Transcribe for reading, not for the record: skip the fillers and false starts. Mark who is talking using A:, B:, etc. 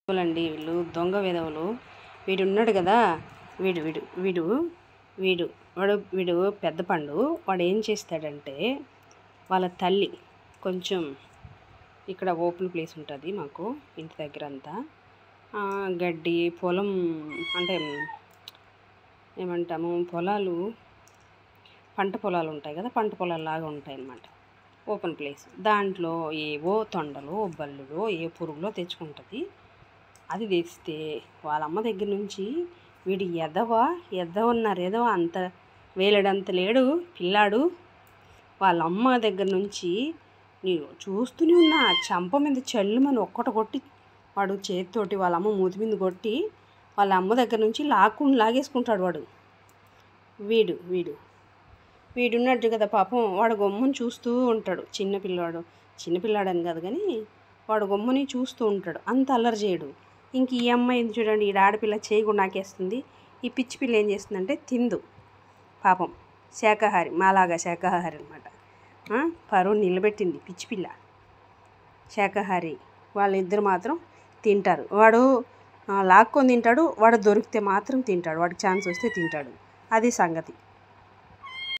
A: అండి వీళ్ళు దొంగ విధవులు. వీడు ఉన్నాడు కదా, వీడు వీడు వీడు వీడు వాడు వీడు పెద్ద పండు. వాడు ఏం చేస్తాడంటే, వాళ్ళ తల్లి కొంచెం ఇక్కడ ఓపెన్ ప్లేస్ ఉంటుంది మాకు ఇంటి దగ్గర అంతా, గడ్డి పొలం అంటే ఏమంటాము, పొలాలు పంట పొలాలు ఉంటాయి కదా, పంట పొలాలు లాగా ఉంటాయి అన్నమాట. ఓపెన్ ప్లేస్, దాంట్లో ఏవో తొండలో బల్లులో ఏ పురుగులో తెచ్చుకుంటుంది. అది తెస్తే వాళ్ళ అమ్మ దగ్గర నుంచి వీడు ఎదవ అంత వేలడంత లేడు పిల్లాడు. వాళ్ళ అమ్మ దగ్గర నుంచి నేను చూస్తూనే ఉన్నా, చంప మీద చల్లుమని ఒక్కట కొట్టి వాడు చేతితోటి వాళ్ళ అమ్మ మూతి మీద కొట్టి వాళ్ళ అమ్మ దగ్గర నుంచి లాగేసుకుంటాడు వాడు. వీడు వీడు వీడున్నట్టు కదా పాపం, వాడు గమ్ముని చూస్తూ ఉంటాడు. చిన్నపిల్లాడని కాదు కానీ వాడు గమ్ముని చూస్తూ ఉంటాడు, అంత అల్లరి చేయడు. ఇంక ఈ అమ్మాయి చూడండి, ఈ ఆడపిల్ల చేయకుండా నాకేస్తుంది. ఈ పిచ్చి పిల్ల ఏం చేస్తుందంటే తిందు పాపం, శాకాహారి, మాలాగా శాకాహారి అనమాట. పరువు నిలబెట్టింది పిచ్చి పిల్ల, శాకాహారి. వాళ్ళిద్దరు మాత్రం తింటారు. వాడు లాక్కొని తింటాడు, వాడు దొరికితే మాత్రం తింటాడు, వాడికి ఛాన్స్ వస్తే తింటాడు. అది సంగతి.